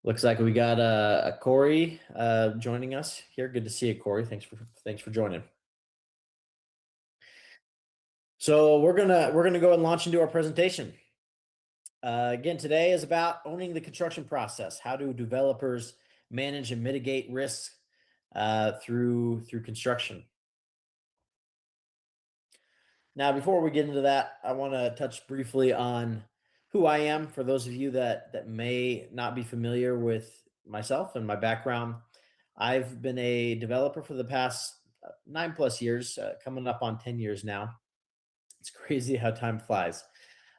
Looks like we got a Corey joining us here. Good to see you, Corey. Thanks for joining. So we're gonna go and launch into our presentation. Again, today is about owning the construction process. How do developers manage and mitigate risks through construction? Now, before we get into that, I want to touch briefly on who I am for those of you that may not be familiar with myself and my background. I've been a developer for the past 9 plus years, coming up on 10 years now. It's crazy how time flies.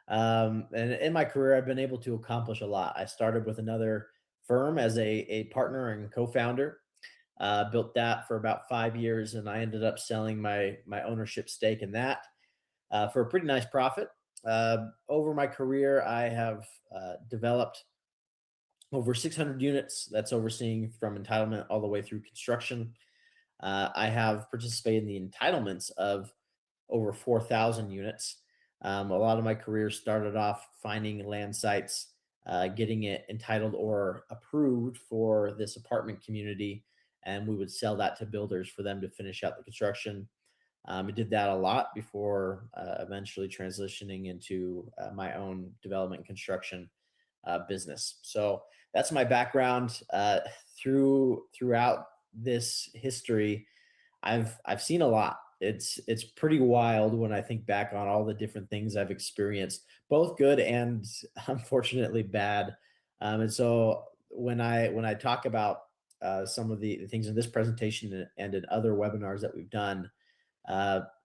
And in my career, I've been able to accomplish a lot. I started with another firm as a partner and co-founder. Built that for about 5 years, and I ended up selling my ownership stake in that for a pretty nice profit. Over my career, I have developed over 600 units. That's overseeing from entitlement all the way through construction. I have participated in the entitlements of over 4,000 units. A lot of my career started off finding land sites, getting it entitled or approved for this apartment community, and we would sell that to builders for them to finish out the construction. I did that a lot before eventually transitioning into my own development and construction business. So that's my background. Throughout this history, I've seen a lot. It's pretty wild when I think back on all the different things I've experienced, both good and unfortunately bad. And so when I talk about some of the things in this presentation and in other webinars that we've done,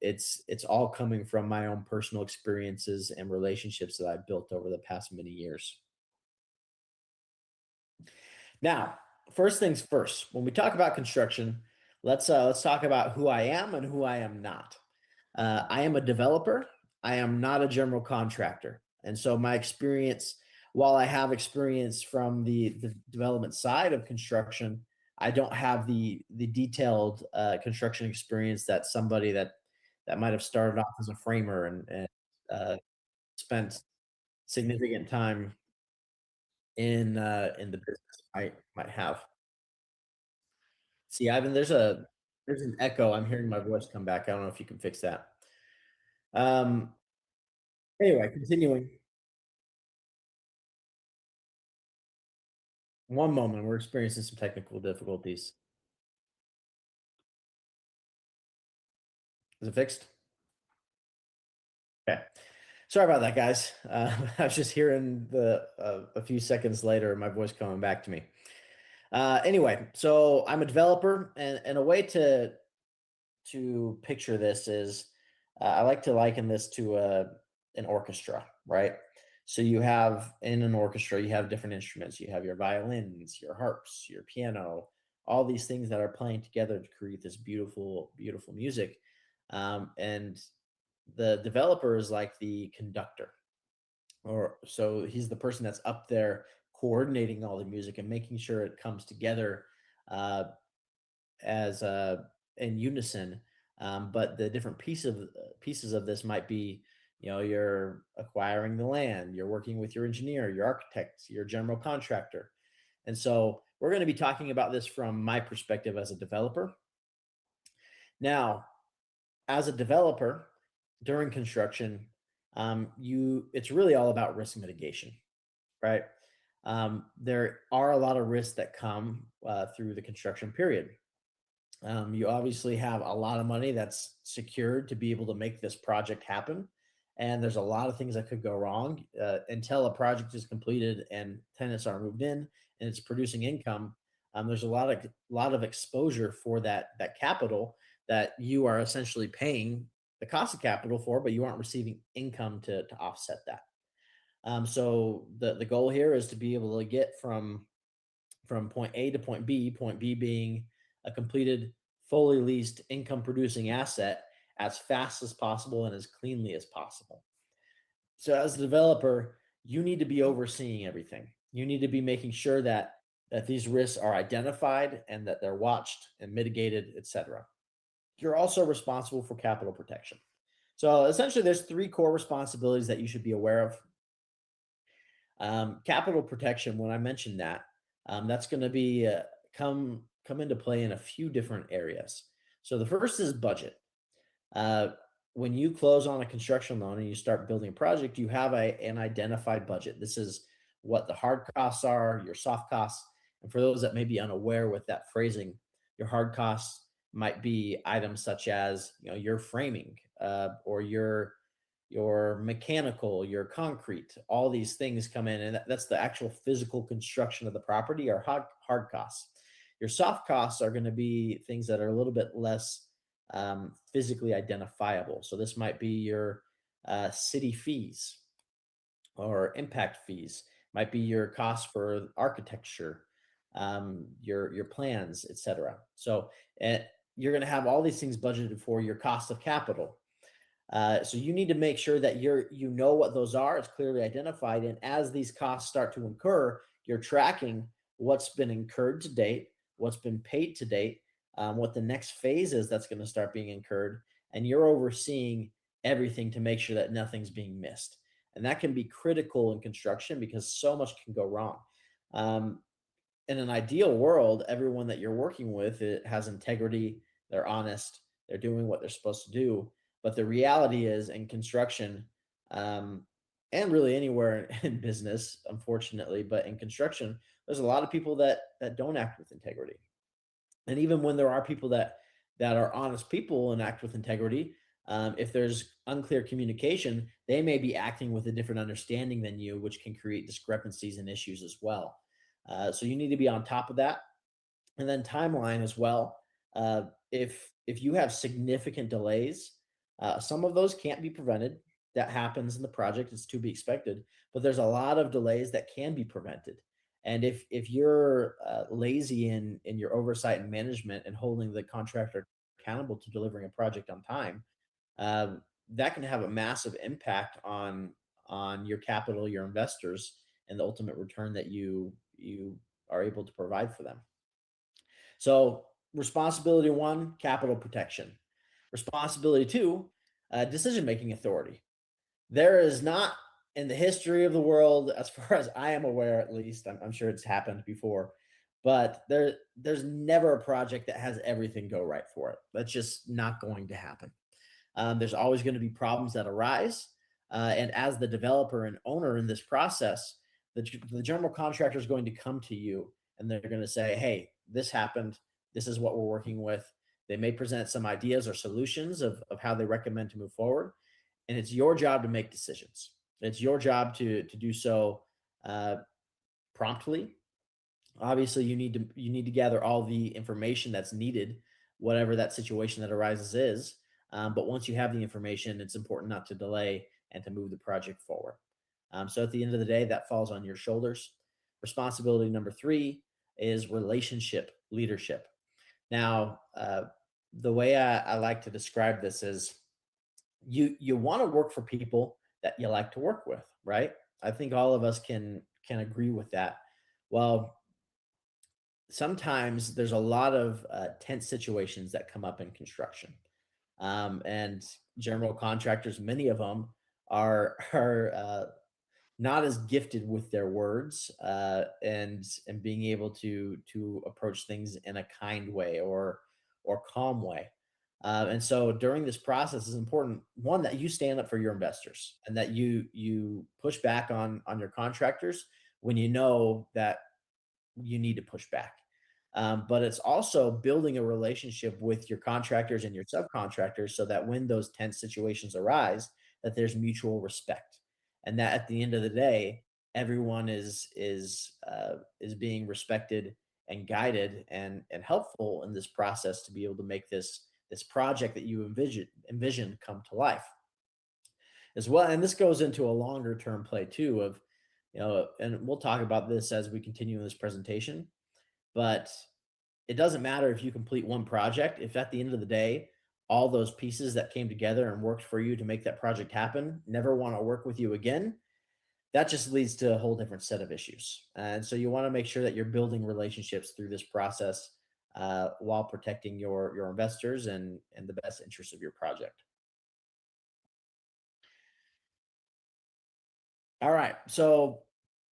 it's all coming from my own personal experiences and relationships that I've built over the past many years. Now, first things first, when we talk about construction, let's talk about who I am and who I am not. I am a developer. I am not a general contractor, and so my experience, while I have experience from the development side of construction, I don't have the detailed construction experience that somebody that might have started off as a framer and uh, spent significant time in the business might have. See, Ivan, there's an echo. I'm hearing my voice come back. I don't know if you can fix that. Um, anyway, continuing. One moment, we're experiencing some technical difficulties. Is it fixed? Okay. Sorry about that, guys. I was just hearing a few seconds later my voice coming back to me. Anyway, so I'm a developer, and a way to picture this is I like to liken this to an orchestra, right? So you have in an orchestra, you have different instruments. You have your violins, your harps, your piano, all these things that are playing together to create this beautiful, beautiful music. And the developer is like the conductor, or so he's the person that's up there coordinating all the music and making sure it comes together uh, as in unison. But the different pieces of this might be, you're acquiring the land, you're working with your engineer, your architect, your general contractor, and so we're going to be talking about this from my perspective as a developer. Now, as a developer during construction, you it's really all about risk mitigation, right? There are a lot of risks that come through the construction period. You obviously have a lot of money that's secured to be able to make this project happen. And there's a lot of things that could go wrong until a project is completed and tenants are moved in and it's producing income. There's a lot of exposure for that capital that you are essentially paying the cost of capital for, but you aren't receiving income to offset that. So the goal here is to be able to get from point A to point B being a completed, fully leased, income producing asset as fast as possible and as cleanly as possible. So as a developer, you need to be overseeing everything. You need to be making sure that these risks are identified and that they're watched and mitigated, etc. You're also responsible for capital protection. So essentially, there's three core responsibilities that you should be aware of. Capital protection, when I mentioned that, That's going to be come into play in a few different areas. So the first is budget. Uh, when you close on a construction loan and you start building a project, you have an identified budget. This is what the hard costs are, your soft costs. And for those that may be unaware with that phrasing, your hard costs might be items such as your framing, or your mechanical, your concrete. All these things come in, and that's the actual physical construction of the property, or hard costs. Your soft costs are going to be things that are a little bit less physically identifiable. So this might be your city fees or impact fees, might be your cost for architecture, your plans, etc. So uh, you're going to have all these things budgeted for your cost of capital. So you need to make sure that you know what those are. It's clearly identified, and as these costs start to incur, you're tracking what's been incurred to date, what's been paid to date, what the next phase is that's going to start being incurred, and you're overseeing everything to make sure that nothing's being missed. And that can be critical in construction because so much can go wrong. Um, in an ideal world, everyone that you're working with, it has integrity, they're honest, they're doing what they're supposed to do. But the reality is, in construction, um, and really anywhere in business, unfortunately, but in construction, there's a lot of people that don't act with integrity. And even when there are people that are honest people and act with integrity, if there's unclear communication, they may be acting with a different understanding than you, which can create discrepancies and issues as well. So you need to be on top of that. And then timeline as well. If you have significant delays, some of those can't be prevented. That happens in the project; it's to be expected. But there's a lot of delays that can be prevented. And if you're lazy in your oversight and management and holding the contractor accountable to delivering a project on time, um, that can have a massive impact on your capital, your investors, and the ultimate return that you are able to provide for them. So, responsibility one, capital protection. Responsibility two, decision making authority. There is not, in the history of the world, as far as I am aware, at least, I'm sure it's happened before, but there's never a project that has everything go right for it. That's just not going to happen. There's always going to be problems that arise. And as the developer and owner in this process, the general contractor is going to come to you and they're going to say, hey, this happened. This is what we're working with. They may present some ideas or solutions of how they recommend to move forward. And it's your job to make decisions. It's your job to do so uh, promptly. Obviously, you need to gather all the information that's needed, whatever that situation that arises is. But once you have the information, it's important not to delay and to move the project forward. So at the end of the day, that falls on your shoulders. Responsibility number three is relationship leadership. Now, the way I like to describe this is you want to work for people that you like to work with, right? I think all of us can agree with that. Well, sometimes there's a lot of tense situations that come up in construction, and general contractors, many of them are not as gifted with their words, and being able to approach things in a kind way or calm way. And so during this process is important, one, that you stand up for your investors and that you push back on your contractors when you know that you need to push back. But it's also building a relationship with your contractors and your subcontractors so that when those tense situations arise, that there's mutual respect, and that at the end of the day, everyone is being respected and guided and helpful in this process to be able to make this project that you envision come to life as well. And this goes into a longer term play too of, and we'll talk about this as we continue in this presentation, but it doesn't matter if you complete one project, if at the end of the day, all those pieces that came together and worked for you to make that project happen never want to work with you again. That just leads to a whole different set of issues. And so you want to make sure that you're building relationships through this process, while protecting your investors and the best interests of your project. All right. So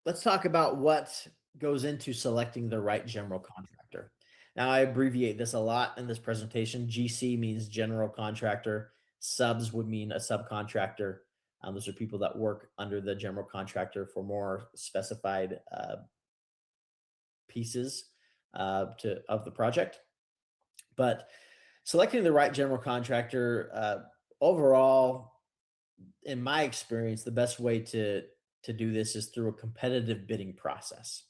let's talk about what goes into selecting the right general contractor. Now, I abbreviate this a lot in this presentation. GC means general contractor. Subs would mean a subcontractor. Those are people that work under the general contractor for more specified pieces of the project. But selecting the right general contractor, overall, in my experience, the best way to do this is through a competitive bidding process.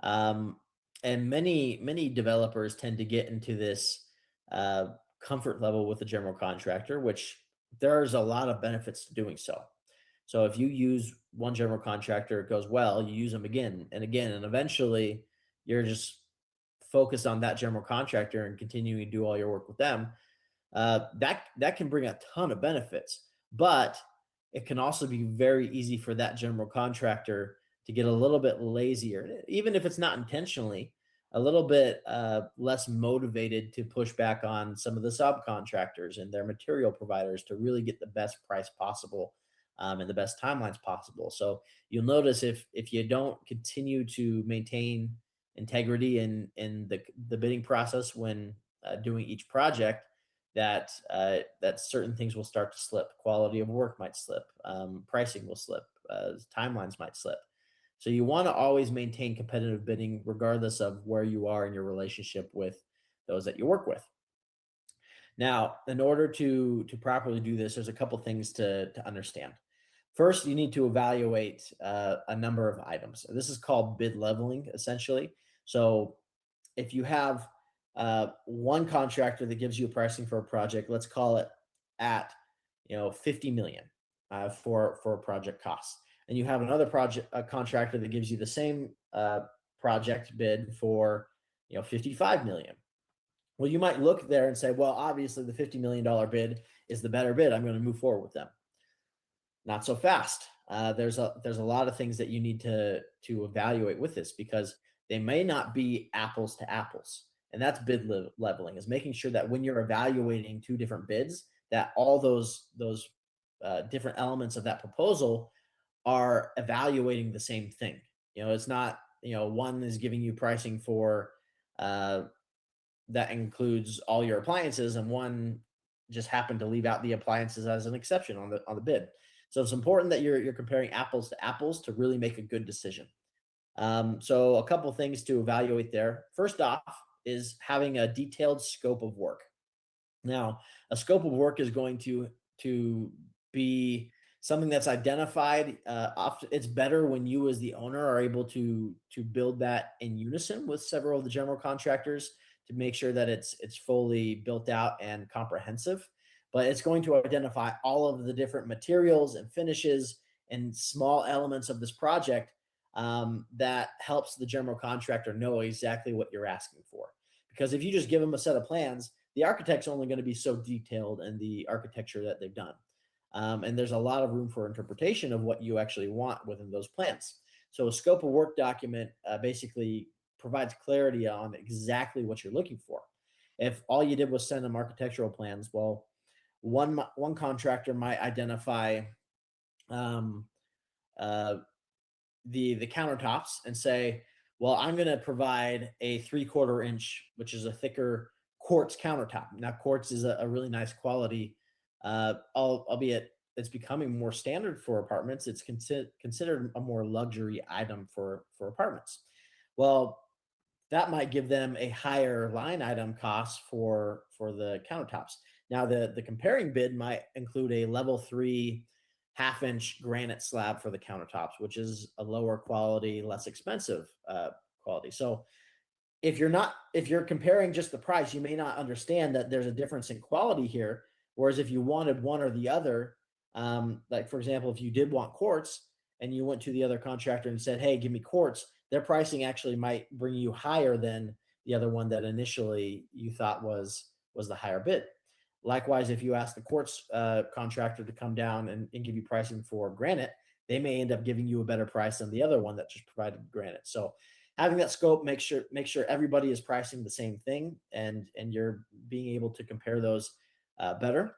Um, and many developers tend to get into this uh, comfort level with the general contractor, which there's a lot of benefits to doing so. So if you use one general contractor, it goes well, you use them again and again, and eventually you're just focused on that general contractor and continuing to do all your work with them. That can bring a ton of benefits, but it can also be very easy for that general contractor to get a little bit lazier, even if it's not intentionally, a little bit less motivated to push back on some of the subcontractors and their material providers to really get the best price possible, and the best timelines possible. So you'll notice if you don't continue to maintain integrity in the bidding process when doing each project, that certain things will start to slip. Quality of work might slip. Pricing will slip. Timelines might slip. So you want to always maintain competitive bidding, regardless of where you are in your relationship with those that you work with. Now, in order to properly do this, there's a couple things to understand. First, you need to evaluate a number of items. This is called bid leveling, essentially. So if you have one contractor that gives you a pricing for a project, let's call it at 50 million for a project cost, and you have another project a contractor that gives you the same project bid for 55 million. Well, you might look there and say, well, obviously the $50 million bid is the better bid. I'm going to move forward with them. Not so fast. There's a lot of things that you need to evaluate with this, because they may not be apples to apples, and that's leveling, is making sure that when you're evaluating two different bids, that all those different elements of that proposal are evaluating the same thing. It's not, one is giving you pricing for uh, that includes all your appliances, and one just happened to leave out the appliances as an exception on the bid. So it's important that you're comparing apples to apples to really make a good decision. So a couple things to evaluate there. First off is having a detailed scope of work. Now, a scope of work is going to be something that's identified. Often, it's better when you, as the owner, are able to build that in unison with several of the general contractors to make sure that it's fully built out and comprehensive. But it's going to identify all of the different materials and finishes and small elements of this project, that helps the general contractor know exactly what you're asking for. Because if you just give them a set of plans, the architect's only going to be so detailed in the architecture that they've done. And there's a lot of room for interpretation of what you actually want within those plans. So a scope of work document basically provides clarity on exactly what you're looking for. If all you did was send them architectural plans, well, one contractor might identify um, uh, the countertops and say, well, I'm going to provide a 3/4 inch, which is a thicker quartz countertop. Now, quartz is a really nice quality, albeit it's becoming more standard for apartments. It's considered a more luxury item for apartments. Well, that might give them a higher line item cost for the countertops. Now, the comparing bid might include a level 3 half-inch granite slab for the countertops, which is a lower quality, less expensive quality. So if you're comparing just the price, you may not understand that there's a difference in quality here. Whereas if you wanted one or the other, like for example, if you did want quartz and you went to the other contractor and said, "Hey, give me quartz," their pricing actually might bring you higher than the other one that initially you thought was the higher bid. Likewise, if you ask the quartz contractor to come down and give you pricing for granite, they may end up giving you a better price than the other one that just provided granite. So having that scope, make sure everybody is pricing the same thing, and you're being able to compare those better.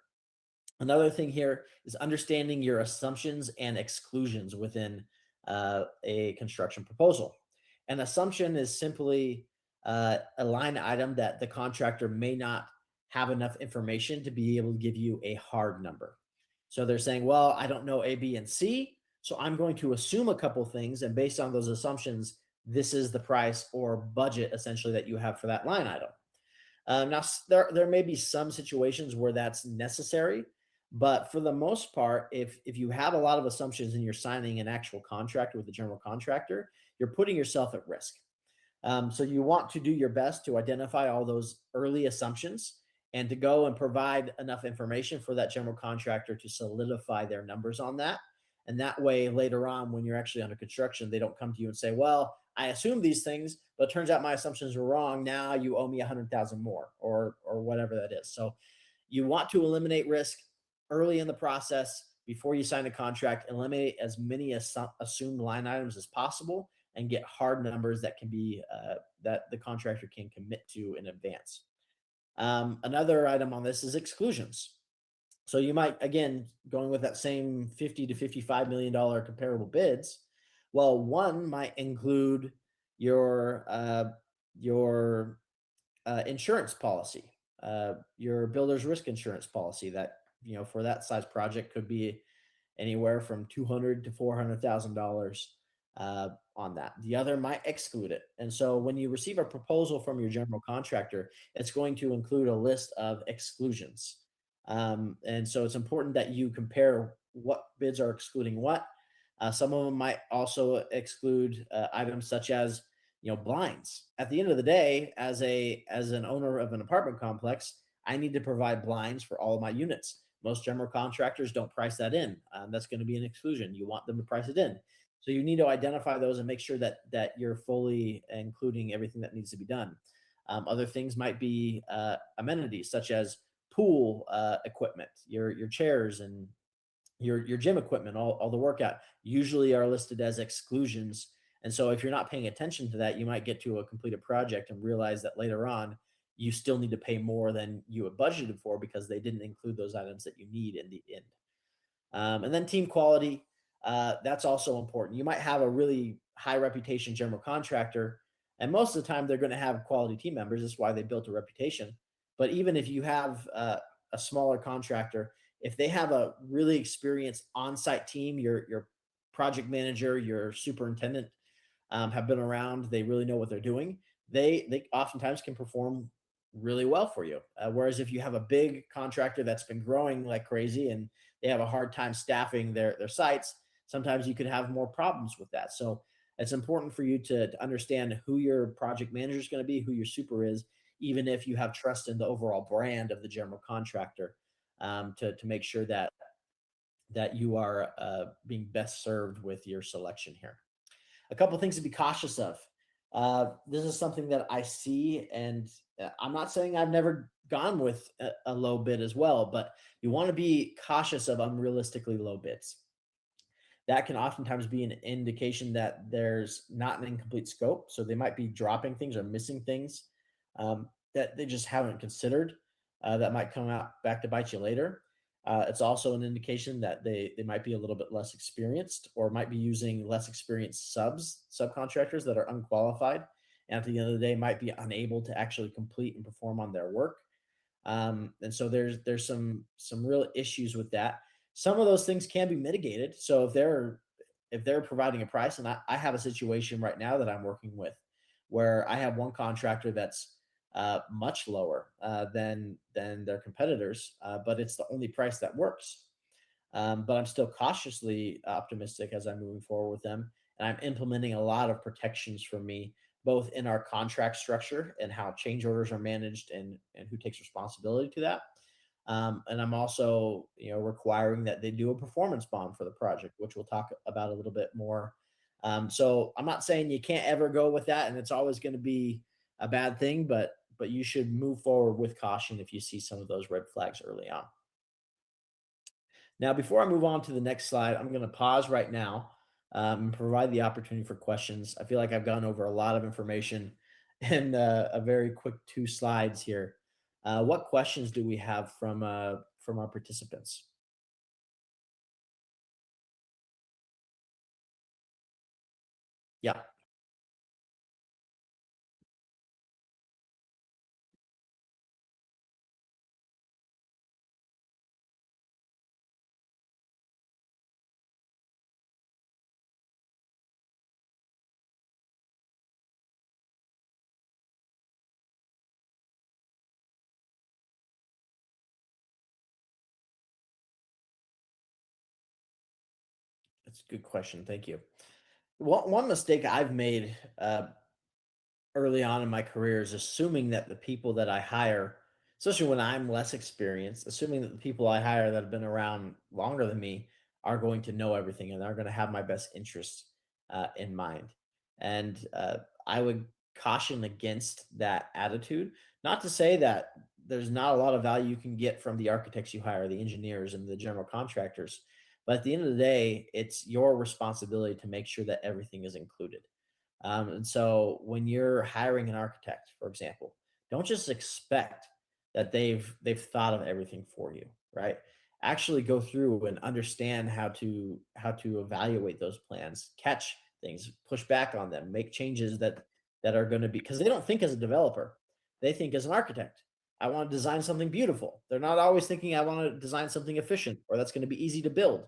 Another thing here is understanding your assumptions and exclusions within a construction proposal. An assumption is simply a line item that the contractor may not have enough information to be able to give you a hard number. So they're saying, well, I don't know A, B, and C. So I'm going to assume a couple things. And based on those assumptions, this is the price or budget essentially that you have for that line item. Now, there may be some situations where that's necessary, but for the most part, if you have a lot of assumptions and you're signing an actual contract with the general contractor, you're putting yourself at risk. So you want to do your best to identify all those early assumptions and to go and provide enough information for that general contractor to solidify their numbers on that. And that way, later on, when you're actually under construction, they don't come to you and say, "Well, I assumed these things, but it turns out my assumptions were wrong. Now you owe me 100,000 more," or whatever that is. So you want to eliminate risk early in the process before you sign a contract. Eliminate as many assumed line items as possible and get hard numbers that can be that the contractor can commit to in advance. Another item on this is exclusions. So you might, again, going with that same 50 to $55 million comparable bids. Well, one might include your your insurance policy, your builder's risk insurance policy that for that size project could be anywhere from 200 to $400,000 on that. The other might exclude it. And so when you receive a proposal from your general contractor, it's going to include a list of exclusions. And so it's important that you compare what bids are excluding what. Some of them might also exclude items such as blinds. At the end of the day, as an owner of an apartment complex, I need to provide blinds for all of my units. Most general contractors don't price that in. That's going to be an exclusion. You want them to price it in. So you need to identify those and make sure that you're fully including everything that needs to be done. Other things might be amenities such as pool equipment, your chairs and your gym equipment, all the workout usually are listed as exclusions. And so if you're not paying attention to that, you might get to a completed project and realize that later on you still need to pay more than you had budgeted for because they didn't include those items that you need in the end. And then team quality, that's also important. You might have a really high reputation general contractor, and most of the time they're going to have quality team members. That's why they built a reputation. But even if you have a smaller contractor, if they have a really experienced on-site team, your project manager, your superintendent have been around, they really know what they're doing. They oftentimes can perform really well for you. Whereas if you have a big contractor that's been growing like crazy and they have a hard time staffing their sites, sometimes you could have more problems with that. So it's important for you to understand who your project manager is going to be, who your super is, even if you have trust in the overall brand of the general contractor, to make sure that you are being best served with your selection here. A couple things to be cautious of. This is something that I see, and I'm not saying I've never gone with a low bid as well, but you want to be cautious of unrealistically low bids. That can oftentimes be an indication that there's not an incomplete scope. So they might be dropping things or missing things that they just haven't considered that might come out back to bite you later. It's also an indication that they might be a little bit less experienced or might be using less experienced subcontractors that are unqualified. And at the end of the day, might be unable to actually complete and perform on their work. And so there's some real issues with that. Some of those things can be mitigated. So if they're providing a price, and I have a situation right now that I'm working with where I have one contractor that's much lower than their competitors, but it's the only price that works. But I'm still cautiously optimistic as I'm moving forward with them, and I'm implementing a lot of protections for me, both in our contract structure and how change orders are managed and who takes responsibility to that. And I'm also, requiring that they do a performance bond for the project, which we'll talk about a little bit more. So I'm not saying you can't ever go with that, and it's always going to be a bad thing, but you should move forward with caution if you see some of those red flags early on. Now, before I move on to the next slide, I'm going to pause right now and provide the opportunity for questions. I feel like I've gone over a lot of information in a very quick 2 slides here. What questions do we have from our participants? Yeah. That's a good question. Thank you. One mistake I've made early on in my career is assuming that the people that I hire, especially when I'm less experienced, assuming that the people I hire that have been around longer than me are going to know everything and are going to have my best interests in mind. And I would caution against that attitude. Not to say that there's not a lot of value you can get from the architects you hire, the engineers, and the general contractors. But at the end of the day, it's your responsibility to make sure that everything is included. And so when you're hiring an architect, for example, don't just expect that they've thought of everything for you, right? Actually go through and understand how to evaluate those plans, catch things, push back on them, make changes that are going to be because they don't think as a developer. They think as an architect. I want to design something beautiful. They're not always thinking I want to design something efficient or that's going to be easy to build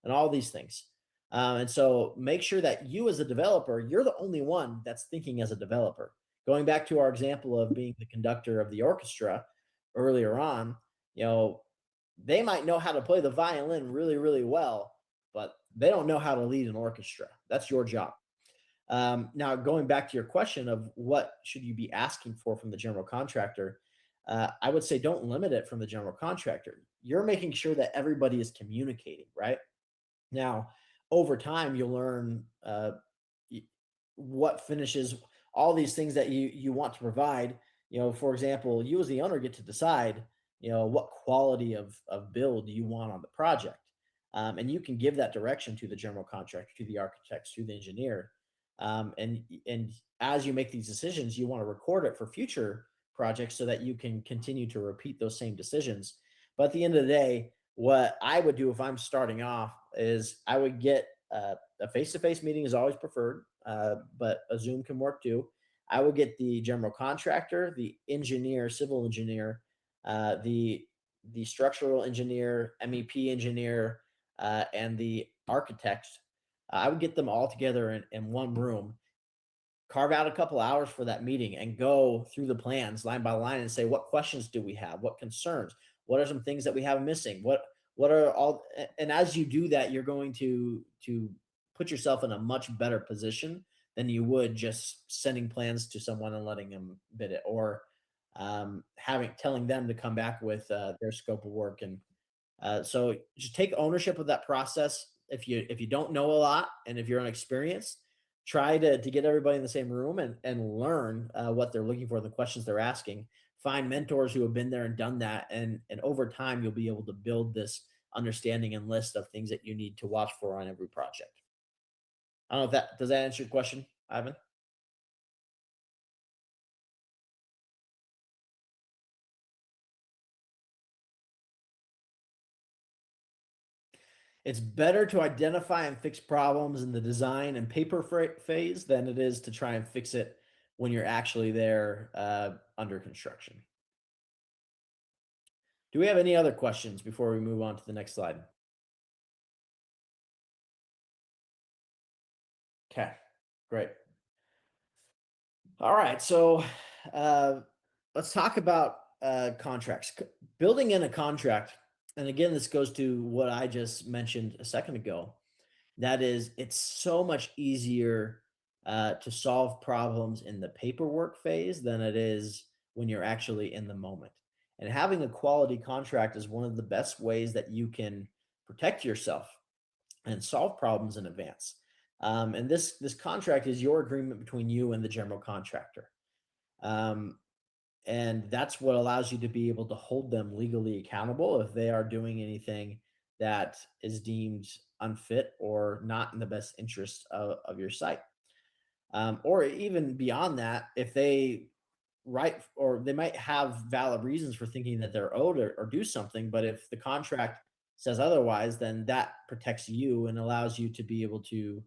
and all these things. And so make sure that you as a developer, you're the only one that's thinking as a developer. Going back to our example of being the conductor of the orchestra earlier on, you know, they might know how to play the violin really, really well, but they don't know how to lead an orchestra. That's your job. Now, going back to your question of what should you be asking for from the general contractor, I would say don't limit it from the general contractor. You're making sure that everybody is communicating, right? Now, over time, you'll learn y- what finishes all these things that you want to provide. You know, for example, you as the owner get to decide, you know, what quality of build you want on the project, and you can give that direction to the general contractor, to the architects, to the engineer, and as you make these decisions, you want to record it for future projects so that you can continue to repeat those same decisions. But at the end of the day, what I would do if I'm starting off is I would get a face-to-face meeting is always preferred, but a Zoom can work too. I would get the general contractor, the engineer, civil engineer, the structural engineer, MEP engineer, and the architect. I would get them all together in one room, carve out a couple hours for that meeting and go through the plans line by line and say what questions do we have, what concerns, what are some things that we have missing, what are all, and as you do that you're going to put yourself in a much better position than you would just sending plans to someone and letting them bid it, or having telling them to come back with their scope of work. And so just take ownership of that process. If you don't know a lot and if you're inexperienced, try to get everybody in the same room and learn what they're looking for, the questions they're asking. Find mentors who have been there and done that, and over time you'll be able to build this understanding and list of things that you need to watch for on every project. I don't know if that does that answer your question, Ivan. It's better to identify and fix problems in the design and paper phase than it is to try and fix it when you're actually there under construction. Do we have any other questions before we move on to the next slide? Okay, great. All right, so uh, let's talk about contracts. Building in a contract, and again, this goes to what I just mentioned a second ago. That is, it's so much easier to solve problems in the paperwork phase than it is when you're actually in the moment. And having a quality contract is one of the best ways that you can protect yourself and solve problems in advance. And this contract is your agreement between you and the general contractor. Um, and that's what allows you to be able to hold them legally accountable if they are doing anything that is deemed unfit or not in the best interest of your site. Or even beyond that, if they write or they might have valid reasons for thinking that they're owed or do something, but if the contract says otherwise, then that protects you and allows you to be able to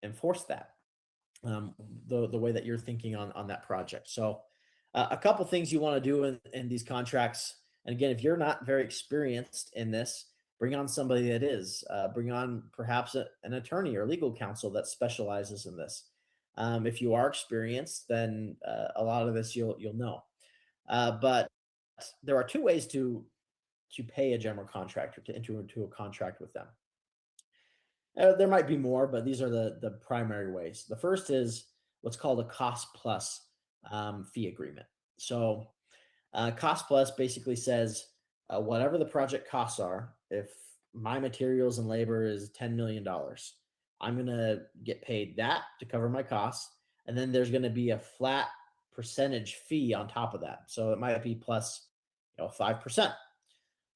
enforce that um, the way that you're thinking on that project. So, a couple things you want to do in these contracts. And again, if you're not very experienced in this, bring on somebody that is. Bring on perhaps an attorney or legal counsel that specializes in this. If you are experienced, then a lot of this you'll know. But there are two ways to pay a general contractor to enter into a contract with them. There might be more, but these are the primary ways. The first is what's called a cost plus fee agreement. So cost plus basically says whatever the project costs are, if my materials and labor is $10 million, I'm going to get paid that to cover my costs. And then there's going to be a flat percentage fee on top of that. So it might be plus, 5%.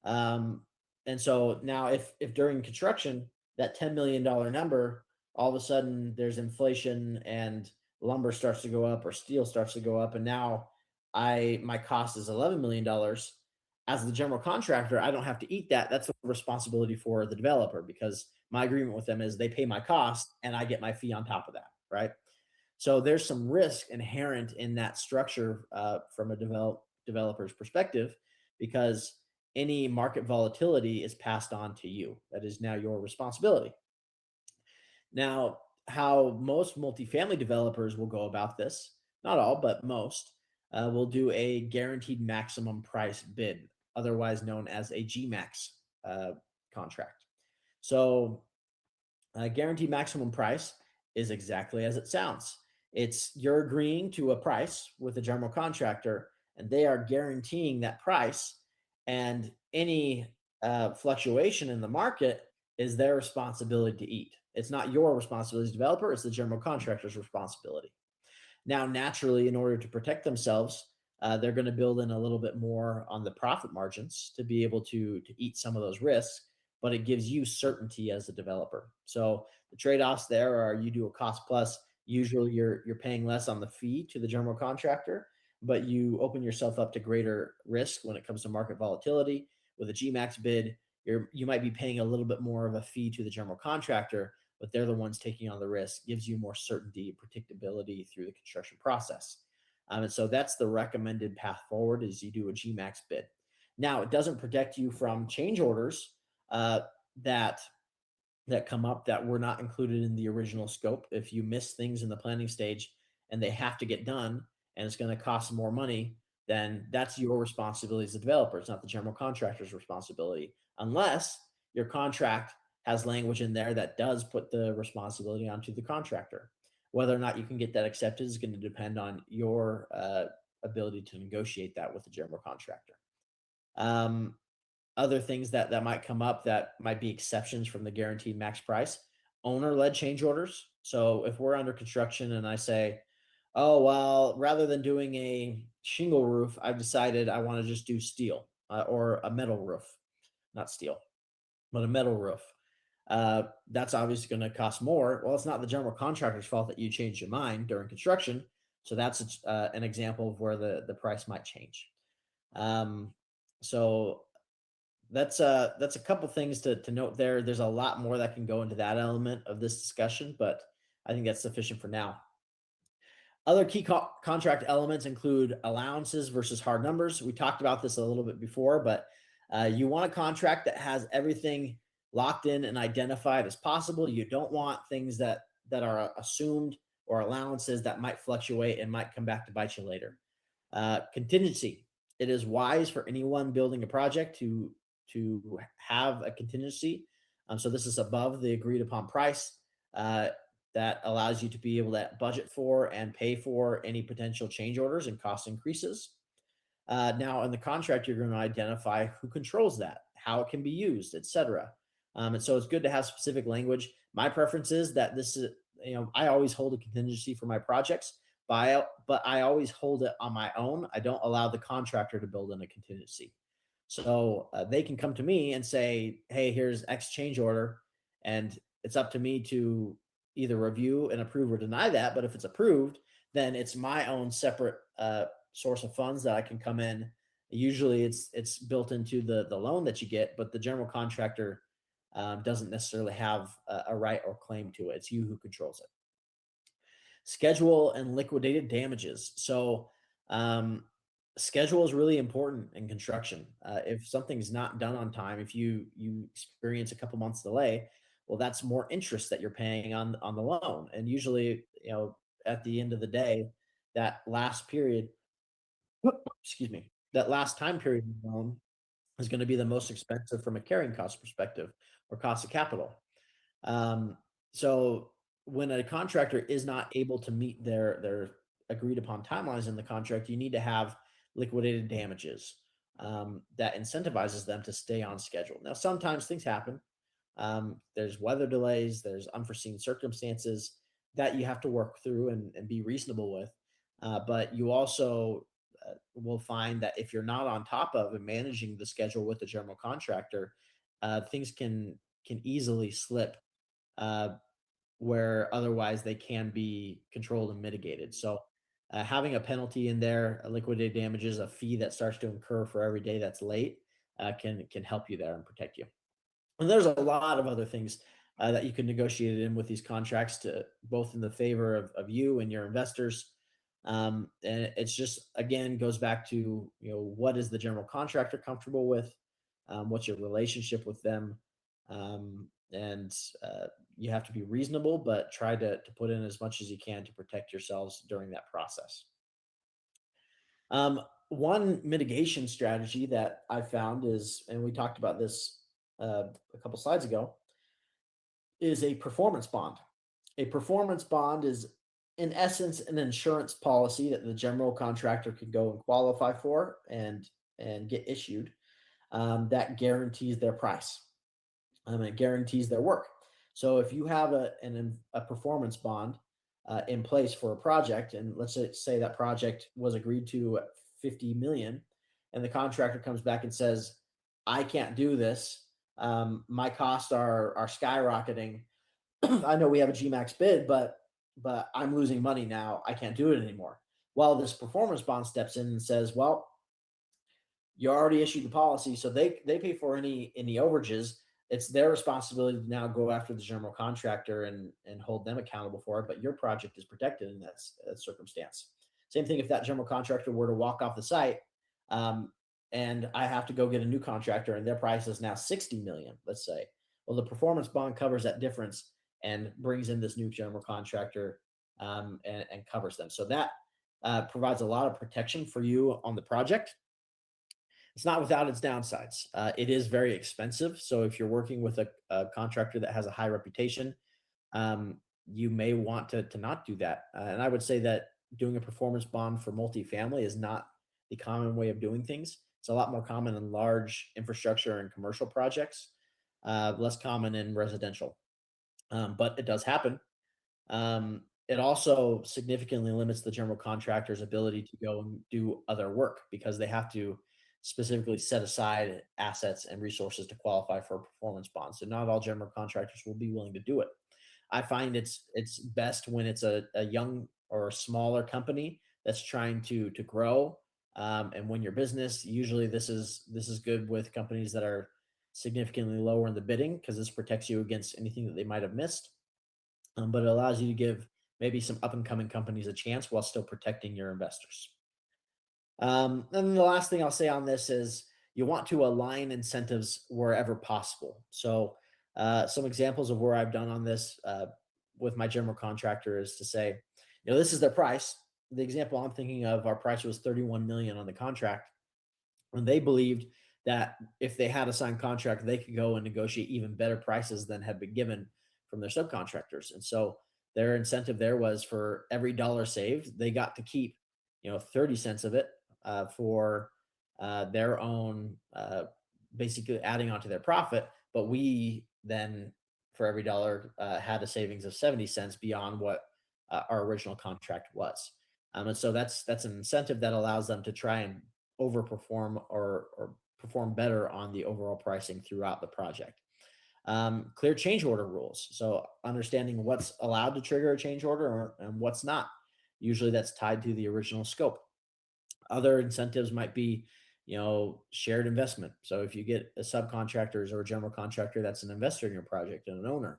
Um, and so now if during construction that $10 million number, all of a sudden there's inflation and lumber starts to go up or steel starts to go up, and now I my cost is $11 million. As the general contractor, I don't have to eat that. That's a responsibility for the developer because my agreement with them is they pay my cost and I get my fee on top of that, right? So there's some risk inherent in that structure from a developer's perspective because any market volatility is passed on to you. That is now your responsibility. Now, how most multifamily developers will go about this, not all, but most, will do a guaranteed maximum price bid, otherwise known as a GMAX uh, contract. So guaranteed maximum price is exactly as it sounds. It's you're agreeing to a price with a general contractor, and they are guaranteeing that price. And any fluctuation in the market is their responsibility to eat. It's not your responsibility as a developer; it's the general contractor's responsibility. Now, naturally, in order to protect themselves, they're going to build in a little bit more on the profit margins to be able to eat some of those risks, but it gives you certainty as a developer. So the trade-offs there are you do a cost plus, usually you're paying less on the fee to the general contractor, but you open yourself up to greater risk when it comes to market volatility. With a GMAX bid, you might be paying a little bit more of a fee to the general contractor, but they're the ones taking on the risk, gives you more certainty and predictability through the construction process. And so that's the recommended path forward is you do a GMAX bid. Now, it doesn't protect you from change orders uh, that that come up that were not included in the original scope. If you miss things in the planning stage and they have to get done and it's going to cost more money, then that's your responsibility as a developer. It's not the general contractor's responsibility, unless your contract has language in there that does put the responsibility onto the contractor. Whether or not you can get that accepted is going to depend on your ability to negotiate that with the general contractor. Um, Other things that might come up that might be exceptions from the guaranteed max price, owner-led change orders. So if we're under construction and I say, oh well, rather than doing a shingle roof, I've decided I want to just do steel or a metal roof, not steel, but a metal roof. That's obviously going to cost more. Well, it's not the general contractor's fault that you changed your mind during construction. So that's an example of where the price might change. Um, so that's a couple things to note there. There's a lot more that can go into that element of this discussion, but I think that's sufficient for now. Other key contract elements include allowances versus hard numbers. We talked about this a little bit before, but you want a contract that has everything locked in and identified as possible. You don't want things that are assumed or allowances that might fluctuate and might come back to bite you later. Contingency. It is wise for anyone building a project to have a contingency. So this is above the agreed upon price. That allows you to be able to budget for and pay for any potential change orders and cost increases. Now, in the contract, you're going to identify who controls that, how it can be used, etc. And so it's good to have specific language. My preference is that this is, I always hold a contingency for my projects, but I always hold it on my own. I don't allow the contractor to build in a contingency. So they can come to me and say, hey, here's X change order. And it's up to me to either review and approve or deny that. But if it's approved, then it's my own separate source of funds that I can come in. Usually it's built into the loan that you get, but the general contractor doesn't necessarily have a right or claim to it. It's you who controls it. Schedule and liquidated damages. So schedule is really important in construction. If something's not done on time, if you experience a couple months delay, well, that's more interest that you're paying on the loan. And usually, at the end of the day, that last period, excuse me, that last time period of the loan is going to be the most expensive from a carrying cost perspective or cost of capital. Um, so when a contractor is not able to meet their agreed upon timelines in the contract, you need to have liquidated damages that incentivizes them to stay on schedule. Now, sometimes things happen. There's weather delays, there's unforeseen circumstances that you have to work through and be reasonable with. But you also will find that if you're not on top of and managing the schedule with the general contractor, things can easily slip uh, where otherwise they can be controlled and mitigated. So, having a penalty in there, a liquidated damages, a fee that starts to incur for every day that's late, can help you there and protect you. And there's a lot of other things that you can negotiate in with these contracts to both in the favor of you and your investors. And it's just again goes back to what is the general contractor comfortable with, what's your relationship with them, and you have to be reasonable, but try to put in as much as you can to protect yourselves during that process. One mitigation strategy that I found is, and we talked about this a couple slides ago, is a performance bond. A performance bond is, in essence, an insurance policy that the general contractor can go and qualify for and get issued, that guarantees their price. It guarantees their work. So if you have a performance bond in place for a project, and let's say that project was agreed to at 50 million, and the contractor comes back and says, "I can't do this. My costs are skyrocketing. I know we have a GMAX bid, but I'm losing money now. I can't do it anymore." Well, this performance bond steps in and says, "Well, you already issued the policy, so they pay for any overages. It's their responsibility to now go after the general contractor and hold them accountable for it. But your project is protected in that circumstance." Same thing if that general contractor were to walk off the site, um, and I have to go get a new contractor, and their price is now 60 million. Let's say, well, the performance bond covers that difference and brings in this new general contractor, and covers them. So that provides a lot of protection for you on the project. It's not without its downsides. It is very expensive. So if you're working with a contractor that has a high reputation, you may want to not do that. And I would say that doing a performance bond for multifamily is not the common way of doing things. It's a lot more common in large infrastructure and commercial projects, less common in residential. But it does happen. It also significantly limits the general contractor's ability to go and do other work because they have to specifically set aside assets and resources to qualify for a performance bond. So not all general contractors will be willing to do it. I find it's best when it's a young or a smaller company that's trying to grow and win your business. Usually this is good with companies that are significantly lower in the bidding because this protects you against anything that they might have missed, but it allows you to give maybe some up and coming companies a chance while still protecting your investors. And the last thing I'll say on this is you want to align incentives wherever possible. So, some examples of where I've done on this with my general contractor is to say, this is their price. The example I'm thinking of, our price was 31 million on the contract, and they believed that if they had a signed contract, they could go and negotiate even better prices than had been given from their subcontractors. And so their incentive there was for every dollar saved, they got to keep, 30 cents of it for their own, basically adding onto their profit. But we then, for every dollar, had a savings of 70 cents beyond what our original contract was. And so that's an incentive that allows them to try and overperform or perform better on the overall pricing throughout the project. Clear change order rules. So understanding what's allowed to trigger a change order and what's not. Usually that's tied to the original scope. Other incentives might be, shared investment. So if you get a subcontractors or a general contractor that's an investor in your project and an owner,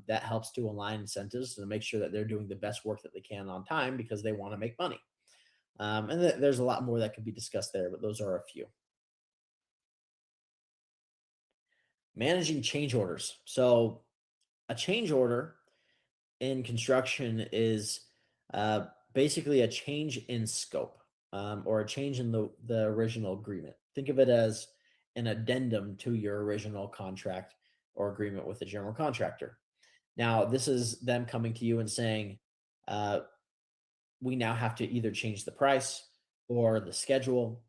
that helps to align incentives to make sure that they're doing the best work that they can on time because they want to make money. And there's a lot more that could be discussed there, but those are a few. Managing change orders. So a change order in construction is basically a change in scope, or a change in the original agreement. Think of it as an addendum to your original contract or agreement with the general contractor. Now, this is them coming to you and saying, uh, we now have to either change the price or the schedule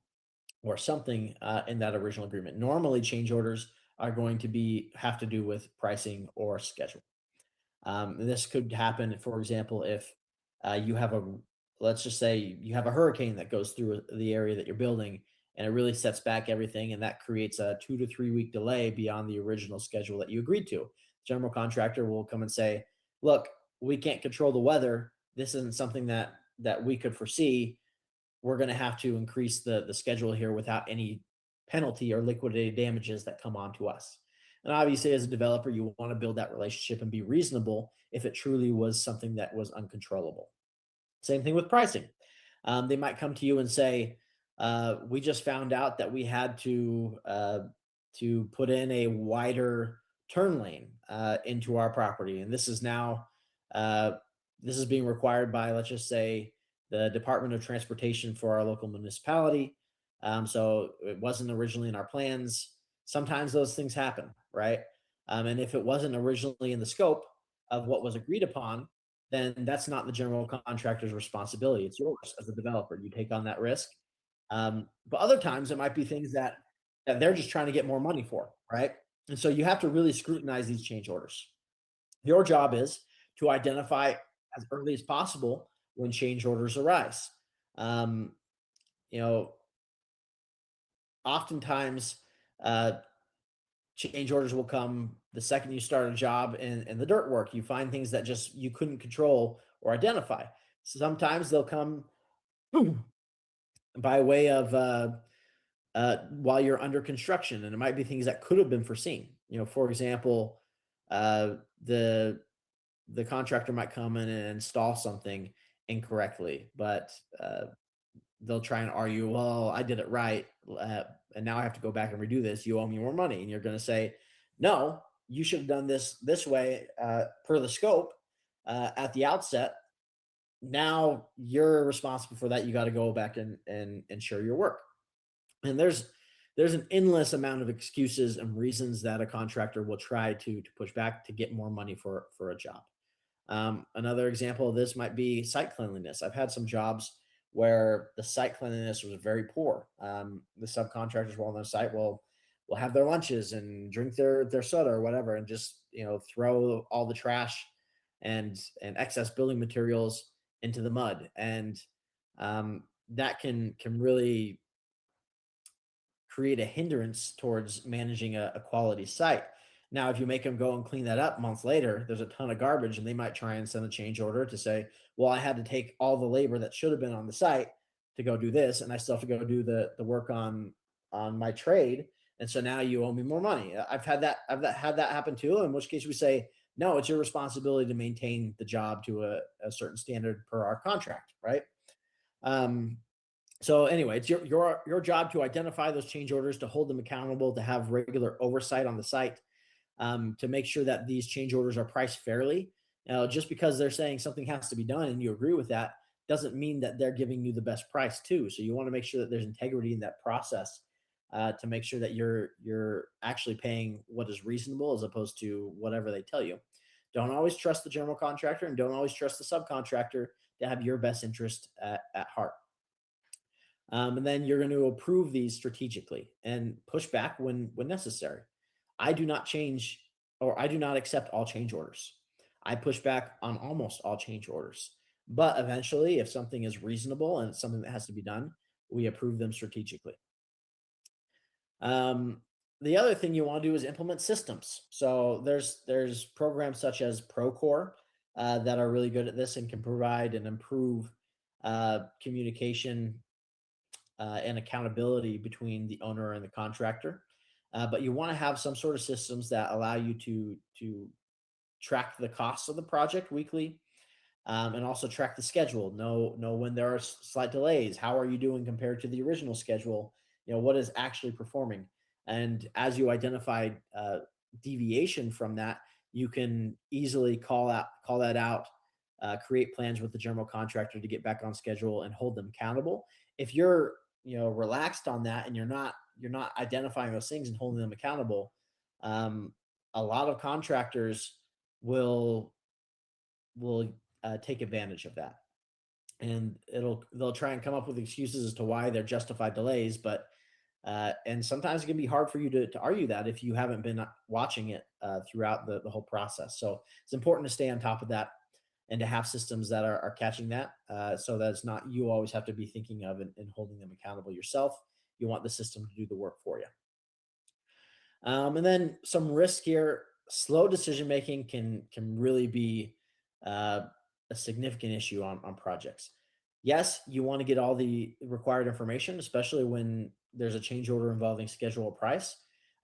or something in that original agreement. Normally, change orders are going to be have to do with pricing or schedule. This could happen, for example, if you have a, let's just say you have a hurricane that goes through the area that you're building and it really sets back everything. And that creates a 2 to 3 week delay beyond the original schedule that you agreed to. General contractor will come and say, look, we can't control the weather. This isn't something that we could foresee. We're going to have to increase the schedule here without any penalty or liquidated damages that come on to us. And obviously, as a developer, you want to build that relationship and be reasonable if it truly was something that was uncontrollable. Same thing with pricing. They might come to you and say, "We just found out that we had to put in a wider turn lane into our property, and uh, this is being required by, let's just say, the Department of Transportation for our local municipality. So it wasn't originally in our plans. Sometimes those things happen, right? And if it wasn't originally in the scope of what was agreed upon, then that's not the general contractor's responsibility. It's yours as a developer. You take on that risk. But other times it might be things that they're just trying to get more money for, right? And so you have to really scrutinize these change orders. Your job is to identify as early as possible when change orders arise. Um, you know, Oftentimes, uh, change orders will come the second you start a job in the dirt work. You find things that just you couldn't control or identify. Sometimes they'll come by way of while you're under construction, and it might be things that could have been foreseen. For example, uh, the the contractor might come in and install something incorrectly, but they'll try and argue, well, I did it right, and now I have to go back and redo this. You owe me more money, and you're going to say, no, you should have done this way per the scope at the outset. Now you're responsible for that. You got to go back and ensure your work. And there's an endless amount of excuses and reasons that a contractor will try to push back to get more money for a job. Another example of this might be site cleanliness. I've had some jobs where the site cleanliness was very poor. The subcontractors were on the site will have their lunches and drink their soda or whatever, and just throw all the trash and excess building materials into the mud, and that can really create a hindrance towards managing a quality site. Now, if you make them go and clean that up months later, there's a ton of garbage, and they might try and send a change order to say, well, I had to take all the labor that should have been on the site to go do this, and I still have to go do the work on my trade. And so now you owe me more money. I've had that happen too, in which case we say, no, it's your responsibility to maintain the job to a certain standard per our contract, right? Um, so anyway, it's your job to identify those change orders, to hold them accountable, to have regular oversight on the site, to make sure that these change orders are priced fairly. Just because they're saying something has to be done and you agree with that doesn't mean that they're giving you the best price too. So you want to make sure that there's integrity in that process, to make sure that you're actually paying what is reasonable as opposed to whatever they tell you. Don't always trust the general contractor, and don't always trust the subcontractor to have your best interest at heart. And then you're going to approve these strategically and push back when necessary. I do not change, or I do not accept all change orders. I push back on almost all change orders. But eventually, if something is reasonable and it's something that has to be done, we approve them strategically. Um, the other thing you want to do is implement systems. So there's programs such as Procore that are really good at this and can provide and improve communication and accountability between the owner and the contractor. But you want to have some sort of systems that allow you to track the costs of the project weekly, and also track the schedule. Know when there are slight delays. How are you doing compared to the original schedule? What is actually performing, and as you identify deviation from that, you can easily call that out, create plans with the general contractor to get back on schedule and hold them accountable. If you're relaxed on that and you're not identifying those things and holding them accountable, um, a lot of contractors will take advantage of that, and they'll try and come up with excuses as to why they're justified delays. But and sometimes it can be hard for you to argue that if you haven't been watching it throughout the whole process. So it's important to stay on top of that and to have systems that are catching that, so that it's not you always have to be thinking of and holding them accountable yourself. You want the system to do the work for you. And then some risk here. Slow decision making can really be uh, a significant issue on projects. Yes, you want to get all the required information, especially when there's a change order involving schedule or price.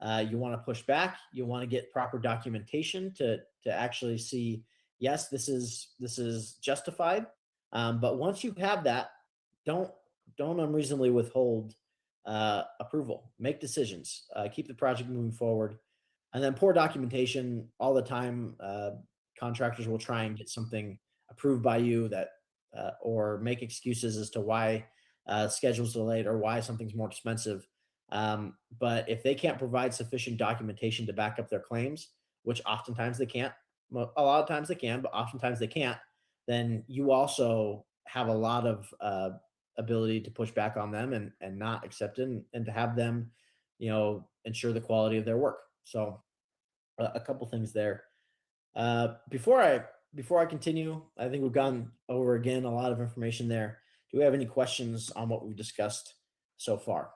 You want to push back. You want to get proper documentation to actually see, yes, this is justified. But once you have that, don't don't unreasonably withhold approval. Make decisions. Keep the project moving forward, and then poor documentation all the time. Contractors will try and get something approved by you that, or make excuses as to why schedule's delayed or why something's more expensive. But if they can't provide sufficient documentation to back up their claims, which oftentimes they can't, well, a lot of times they can, but oftentimes they can't, then you also have a lot of ability to push back on them and not accept it, and to have them, ensure the quality of their work. So a couple things there. Before I continue, I think we've gone over again a lot of information there. Do we have any questions on what we've discussed so far?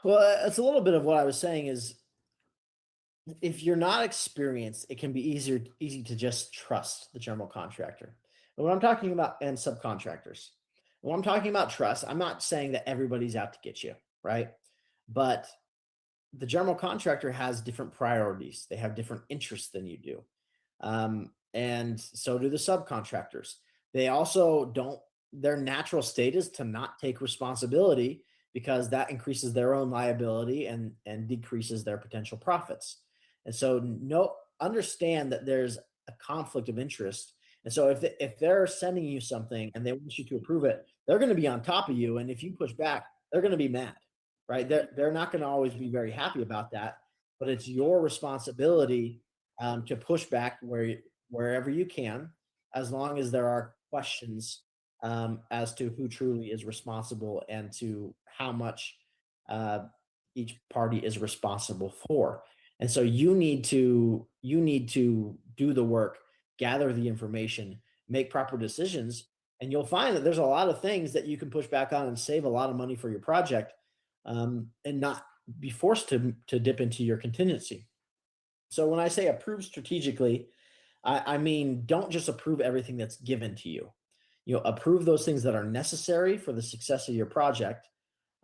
Well, it's a little bit of what I was saying is, if you're not experienced, it can be easy to just trust the general contractor. And what I'm talking about, and subcontractors. When I'm talking about trust, I'm not saying that everybody's out to get you, right? But the general contractor has different priorities. They have different interests than you do. And so do the subcontractors. They also don't, their natural state is to not take responsibility, because that increases their own liability and decreases their potential profits. And so, no, understand that there's a conflict of interest. And so if they're sending you something and they want you to approve it, they're going to be on top of you. And if you push back, they're going to be mad, right? They're not going to always be very happy about that, but it's your responsibility to push back wherever you can, as long as there are questions as to who truly is responsible and to how much uh, each party is responsible for. And so you need to do the work, gather the information, make proper decisions, and you'll find that there's a lot of things that you can push back on and save a lot of money for your project, and not be forced to dip into your contingency. So when I say approve strategically, I mean, don't just approve everything that's given to you. Approve those things that are necessary for the success of your project,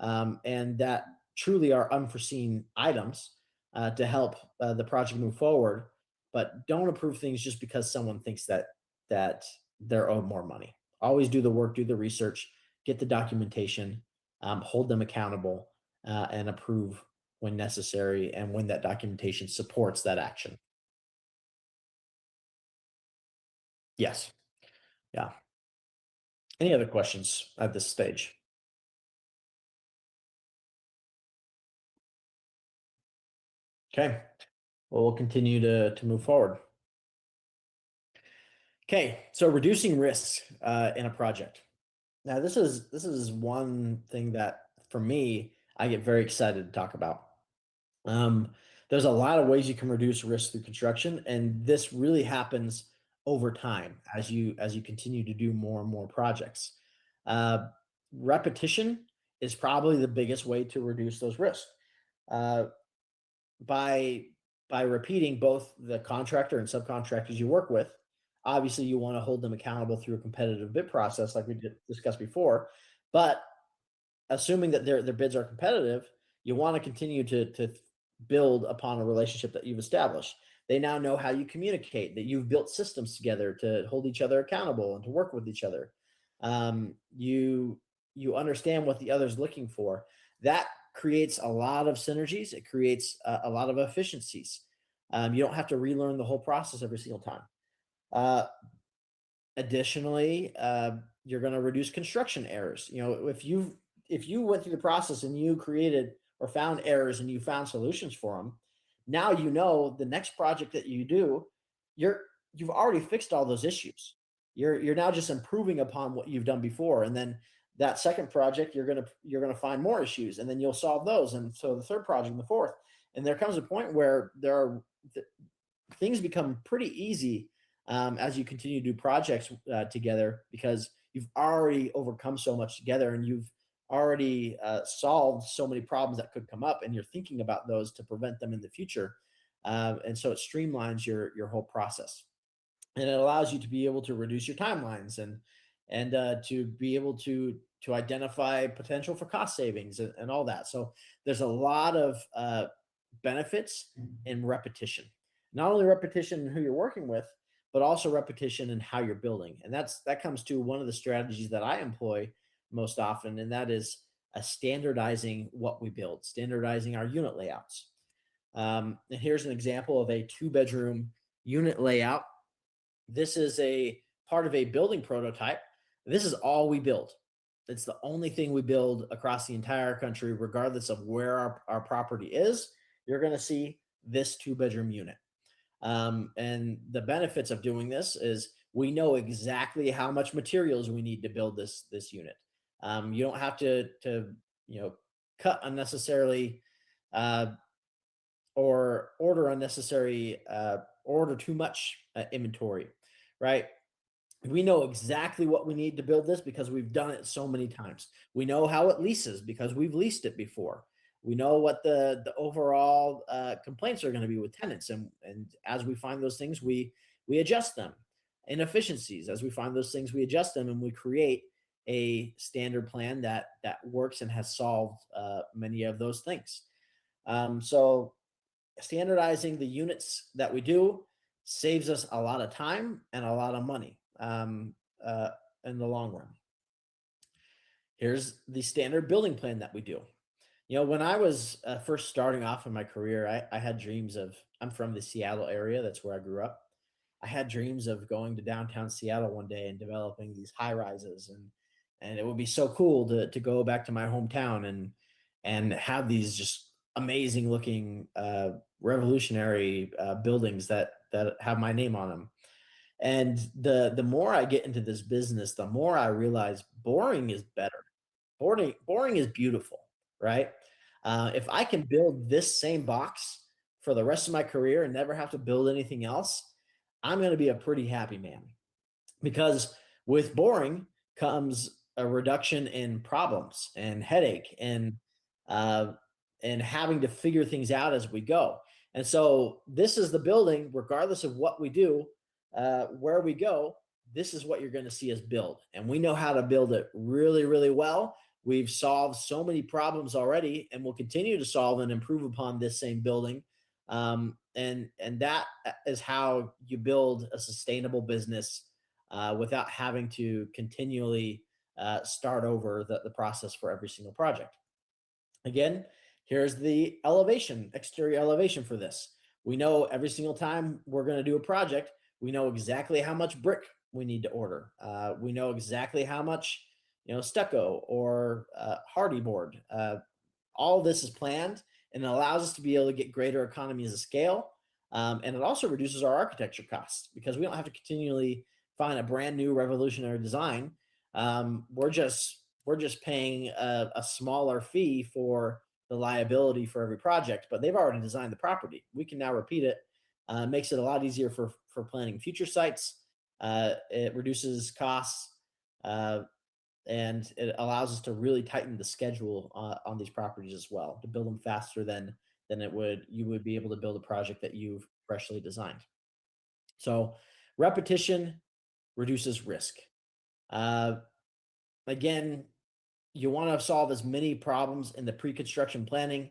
and that truly are unforeseen items to help the project move forward. But don't approve things just because someone thinks that they're owed more money. Always do the work, do the research, get the documentation, hold them accountable, and approve when necessary and when that documentation supports that action. Yes. Yeah. Any other questions at this stage? Okay. Well, we'll continue to move forward. Okay. So reducing risks in a project. Now, this is one thing that for me I get very excited to talk about. Um, there's a lot of ways you can reduce risk through construction, and this really happens over time as you continue to do more and more projects. Uh, Repetition is probably the biggest way to reduce those risks. Uh, by by repeating both the contractor and subcontractors you work with, obviously you want to hold them accountable through a competitive bid process, like we discussed before. But assuming that their bids are competitive, you want to continue to build upon a relationship that you've established. They now know how you communicate, that you've built systems together to hold each other accountable and to work with each other. You understand what the other's looking for. That creates a lot of synergies. It creates a lot of efficiencies. You don't have to relearn the whole process every single time. Uh, Additionally, you're going to reduce construction errors. You know, if you went through the process and you created or found errors and you found solutions for them, now you know the next project that you do, you're you've already fixed all those issues. You're now just improving upon what you've done before, and then that second project you're gonna find more issues, and then you'll solve those, and so the third project, and the fourth, and there comes a point where things become pretty easy as you continue to do projects together because you've already overcome so much together and you've already solved so many problems that could come up and you're thinking about those to prevent them in the future. And so it streamlines your whole process, and it allows you to be able to reduce your timelines and to be able to identify potential for cost savings and all that. So there's a lot of benefits in repetition, not only repetition in who you're working with, but also repetition in how you're building. And that comes to one of the strategies that I employ most often, and that is standardizing what we build, standardizing our unit layouts. And here's an example of a two-bedroom unit layout. This is a part of a building prototype. This is all we build. It's the only thing we build across the entire country, regardless of where our property is. You're going to see this two-bedroom unit. And the benefits of doing this is we know exactly how much materials we need to build this unit. You don't have to cut unnecessarily uh, or order unnecessary order too much inventory, right? We know exactly what we need to build this because we've done it so many times. We know how it leases because we've leased it before. We know what the overall complaints are going to be with tenants, and as we find those things, we adjust them. Inefficiencies, as we find those things, we adjust them, and we create a standard plan that works and has solved many of those things. So standardizing the units that we do saves us a lot of time and a lot of money in the long run. Here's the standard building plan that we do. You know, when I was first starting off in my career, I had dreams of, I'm from the Seattle area, that's where I grew up. I had dreams of going to downtown Seattle one day and developing these high rises, and it would be so cool to go back to my hometown and have these just amazing looking revolutionary buildings that have my name on them. And the more I get into this business, the more I realize boring is better. Boring is beautiful, right? If I can build this same box for the rest of my career and never have to build anything else, I'm going to be a pretty happy man, because with boring comes a reduction in problems and headache uh, and having to figure things out as we go. And so this is the building, regardless of what we do, where we go. This is what you're going to see us build, and we know how to build it really, really well. We've solved so many problems already, and we'll continue to solve and improve upon this same building. And that is how you build a sustainable business without having to continually start over the process for every single project. Again, here's the elevation, exterior elevation for this. We know every single time we're going to do a project, we know exactly how much brick we need to order. We know exactly how much, stucco or hardy board. All this is planned, and it allows us to be able to get greater economies of scale. And it also reduces our architecture costs because we don't have to continually find a brand new revolutionary design. We're just paying a smaller fee for the liability for every project, but they've already designed the property. We can now repeat it. Makes it a lot easier for planning future sites. It reduces costs. And it allows us to really tighten the schedule on these properties as well, to build them faster than it would you would be able to build a project that you've freshly designed. So repetition reduces risk. Uh, Again, you want to solve as many problems in the pre-construction planning,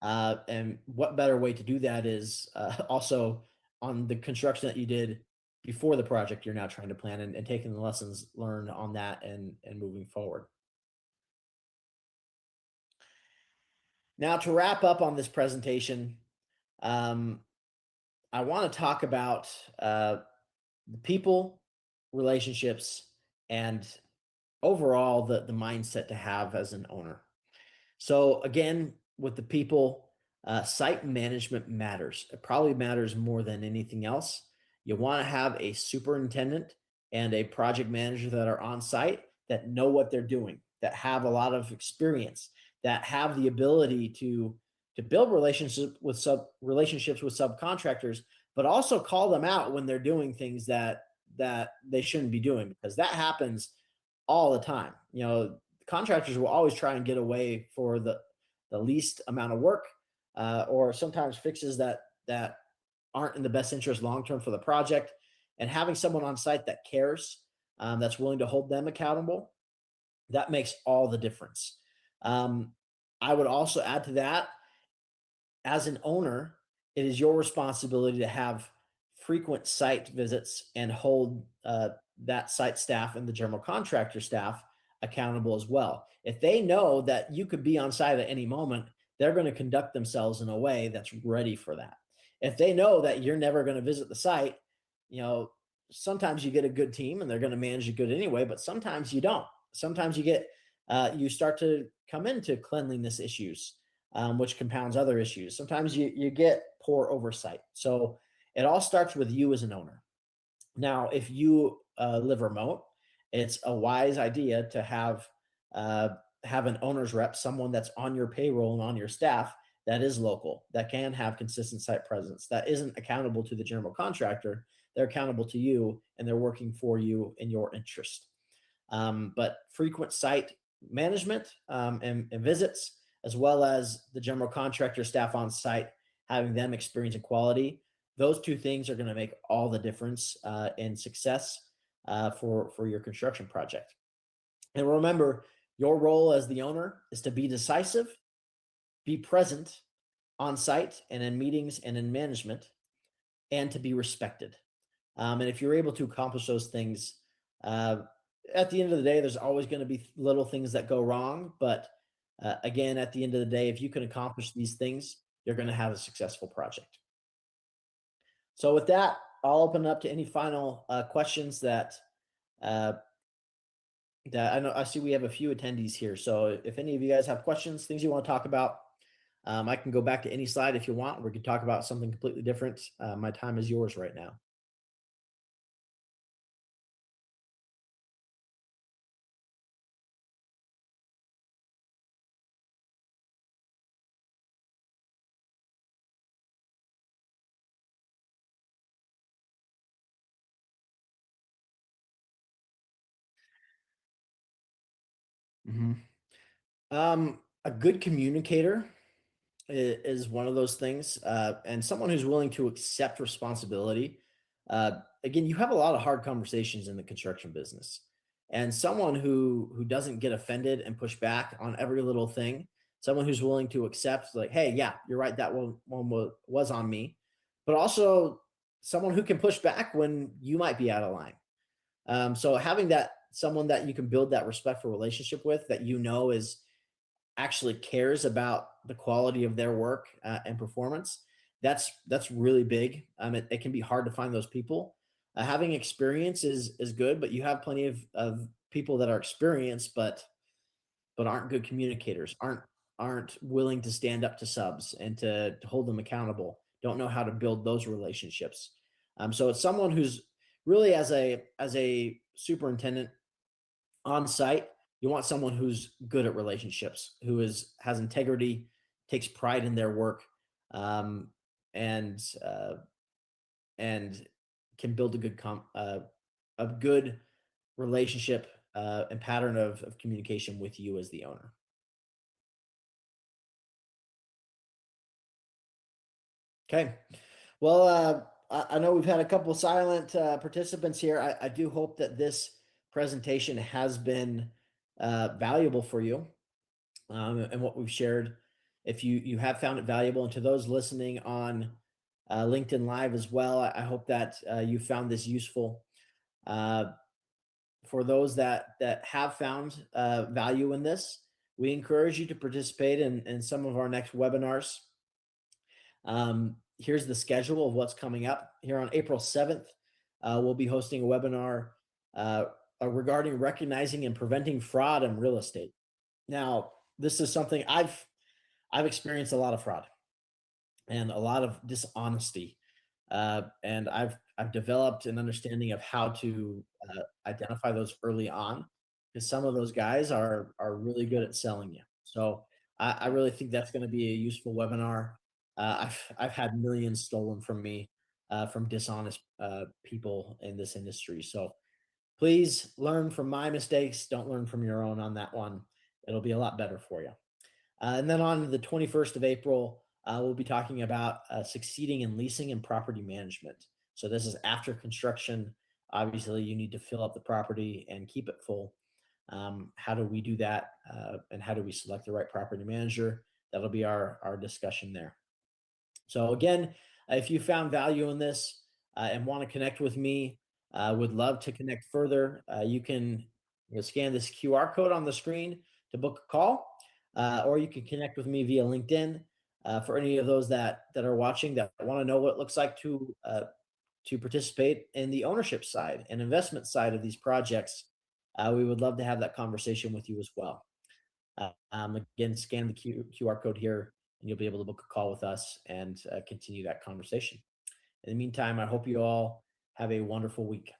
and what better way to do that is also on the construction that you did before the project you're now trying to plan, and taking the lessons learned on that and moving forward. Now, to wrap up on this presentation, um, I want to talk about the people, relationships, and overall the mindset to have as an owner. So again, with the people, site management matters. It probably matters more than anything else. You want to have a superintendent and a project manager that are on site that know what they're doing, that have a lot of experience, that have the ability to build relationships with subcontractors, but also call them out when they're doing things that they shouldn't be doing, because that happens all the time. Contractors will always try and get away for the least amount of work, or sometimes fixes that aren't in the best interest long term for the project. And having someone on site that cares, that's willing to hold them accountable, that makes all the difference. Um, I would also add to that, as an owner, it is your responsibility to have frequent site visits and hold that site staff and the general contractor staff accountable as well. If they know that you could be on site at any moment, they're going to conduct themselves in a way that's ready for that. If they know that you're never going to visit the site, you know, sometimes you get a good team and they're going to manage it good anyway, but sometimes you don't. Sometimes you start to come into cleanliness issues, which compounds other issues. Sometimes you get poor oversight. So it all starts with you as an owner. Now, if you live remote, it's a wise idea to uh, have an owner's rep, someone that's on your payroll and on your staff, that is local, that can have consistent site presence, that isn't accountable to the general contractor. They're accountable to you, and they're working for you in your interest. But frequent site management, and visits, as well as the general contractor staff on site, having them experience and quality, those two things are going to make all the difference in success for your construction project. And remember, your role as the owner is to be decisive, be present on site and in meetings and in management, and to be respected. And if you're able to accomplish those things, uh, at the end of the day, there's always going to be little things that go wrong. But again, at the end of the day, if you can accomplish these things, you're going to have a successful project. So, with that, I'll open it up to any final questions uh, that I know. I see we have a few attendees here. So, if any of you guys have questions, things you want to talk about, I can go back to any slide if you want. We could talk about something completely different. My time is yours right now. Mhm. A good communicator is one of those things, and someone who's willing to accept responsibility. Again, you have a lot of hard conversations in the construction business, and someone who doesn't get offended and push back on every little thing, someone who's willing to accept, like, hey, yeah, you're right, that one was on me, but also someone who can push back when you might be out of line. So having that someone that you can build that respectful relationship with, that is actually cares about the quality of their work and performance, that's really big. It can be hard to find those people. Having experience is good, but you have plenty of people that are experienced but aren't good communicators, aren't willing to stand up to subs and to hold them accountable, don't know how to build those relationships. So it's someone who's really, as a superintendent on site, you want someone who's good at relationships, who has integrity, takes pride in their work, um, and and can build a good relationship and pattern of communication with you as the owner. Okay. Well, I know we've had a couple silent participants here. I do hope that this presentation has been valuable for you, and what we've shared. If you have found it valuable, and to those listening on LinkedIn Live as well, I hope that you found this useful. Uh, for those that have found value in this, we encourage you to participate in some of our next webinars. here's the schedule of what's coming up. Here on April 7th, we'll be hosting a webinar uh, regarding recognizing and preventing fraud in real estate. Now, this is something I've experienced a lot of fraud and a lot of dishonesty. And I've developed an understanding of how to identify those early on, because some of those guys are really good at selling you. So I really think that's going to be a useful webinar. I've had millions stolen from me from dishonest people in this industry. So please learn from my mistakes. Don't learn from your own on that one. It'll be a lot better for you. And then on the 21st of April, we'll be talking about succeeding in leasing and property management. So this is after construction. Obviously, you need to fill up the property and keep it full. How do we do that? And how do we select the right property manager? That'll be our discussion there. So again, if you found value in this and want to connect with me, would love to connect further. You can scan this QR code on the screen to book a call, or you can connect with me via LinkedIn. For any of those that are watching that want to know what it looks like to participate in the ownership side and investment side of these projects, we would love to have that conversation with you as well. Again, scan the QR code here, and you'll be able to book a call with us and continue that conversation. In the meantime, I hope you all have a wonderful week.